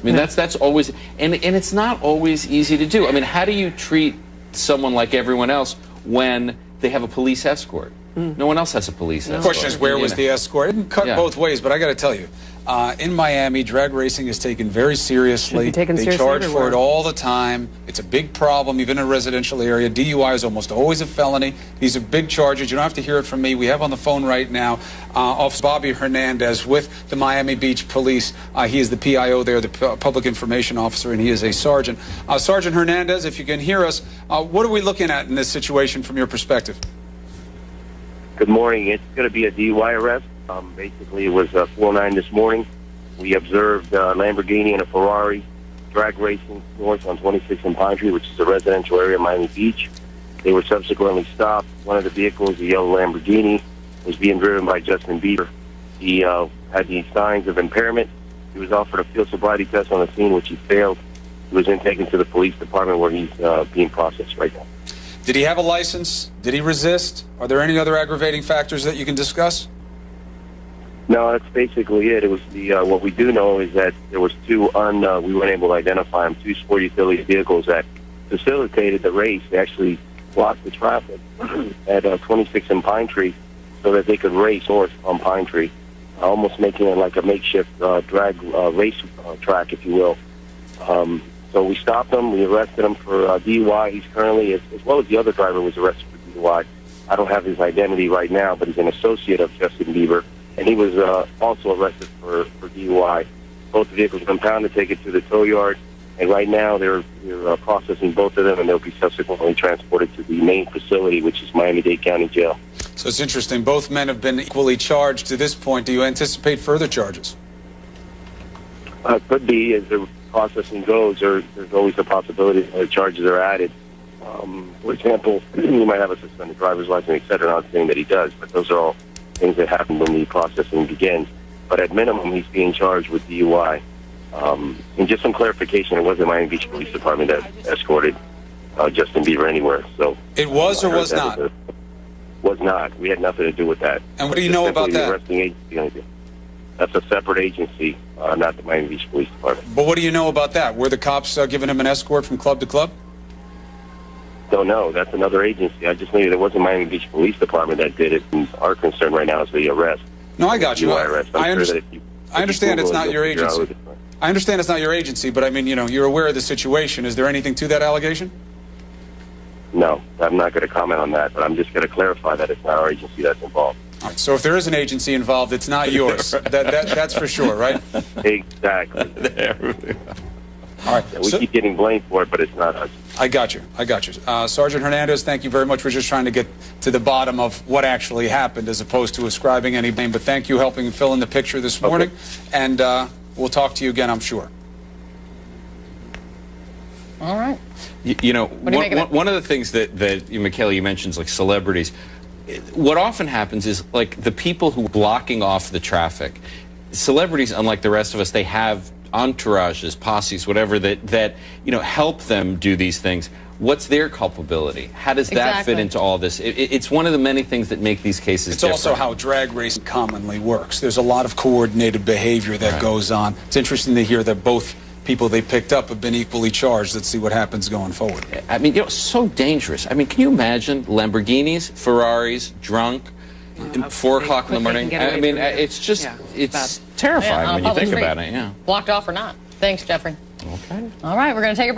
I mean, that's always, and it's not always easy to do. I mean, how do you treat someone like everyone else when they have a police escort? No one else has a police escort. The question is, where was the escort? It didn't cut both ways, but I got to tell you, in Miami, drag racing is taken very seriously. They charge for it all the time. It's a big problem, even in a residential area. DUI is almost always a felony. These are big charges. You don't have to hear it from me. We have on the phone right now Officer Bobby Hernandez with the Miami Beach Police. He is the PIO there, the Public Information Officer, and he is a sergeant. Sergeant Hernandez, if you can hear us, what are we looking at in this situation from your perspective? Good morning. It's going to be a DUI arrest. Basically, it was 4:09 this morning. We observed a Lamborghini and a Ferrari drag racing north on 26 and Pine Tree, which is a residential area of Miami Beach. They were subsequently stopped. One of the vehicles, a yellow Lamborghini, was being driven by Justin Bieber. He had the signs of impairment. He was offered a field sobriety test on the scene, which he failed. He was then taken to the police department where he's being processed right now. Did he have a license? Did he resist? Are there any other aggravating factors that you can discuss? No, that's basically it. It was the what we do know is that there was we weren't able to identify them, two sport utility vehicles that facilitated the race. They actually blocked the traffic at 26 and Pine Tree so that they could race north on Pine Tree, almost making it like a makeshift drag race track, if you will. So we stopped him. We arrested him for DUI. He's currently, as well as the other driver, was arrested for DUI. I don't have his identity right now, but he's an associate of Justin Bieber, and he was also arrested for DUI. Both vehicles were impounded, taken to the tow yard, and right now they're processing both of them, and they'll be subsequently transported to the main facility, which is Miami-Dade County Jail. So it's interesting. Both men have been equally charged to this point. Do you anticipate further charges? Could be, as the processing goes. There's always a possibility that charges are added. For example, he might have a suspended driver's license, et cetera. Not saying that he does, but those are all things that happen when the processing begins. But at minimum, he's being charged with DUI. And just some clarification, it wasn't Miami Beach Police Department that escorted Justin Bieber anywhere. So it was or was not? Was not. We had nothing to do with that. And what do you know about that? Arresting agency. That's a separate agency, not the Miami Beach Police Department. But what do you know about that? Were the cops giving him an escort from club to club? Don't know. That's another agency. I just knew there wasn't Miami Beach Police Department that did it. And our concern right now is the arrest. No, I got you. I understand it's not your agency. I understand it's not your agency, but I mean, you know, you're aware of the situation. Is there anything to that allegation? No, I'm not going to comment on that, but I'm just going to clarify that it's not our agency that's involved. All right, so if there is an agency involved, it's not yours. That's for sure, right? Exactly. All right. Yeah, we keep getting blamed for it, but it's not us. I got you. Sergeant Hernandez, thank you very much. We're just trying to get to the bottom of what actually happened as opposed to ascribing any blame. But thank you for helping fill in the picture this morning. And we'll talk to you again, I'm sure. All right. You know, one of the things that Michaela, you mentioned, like celebrities. What often happens is, like, the people who are blocking off the traffic, celebrities, unlike the rest of us, they have entourages, posses, whatever, that you know, help them do these things. What's their culpability? How does that fit into all this? It's one of the many things that make these cases different. It's also how drag racing commonly works. There's a lot of coordinated behavior that goes on. It's interesting to hear that both people they picked up have been equally charged. Let's see what happens going forward. I mean, you know, so dangerous. I mean, can you imagine Lamborghinis, Ferraris, drunk, 4 o'clock in the morning? I mean, it's just, it's terrifying when you think about it. Yeah. Blocked off or not. Thanks, Jeffrey. Okay. All right, we're going to take a break.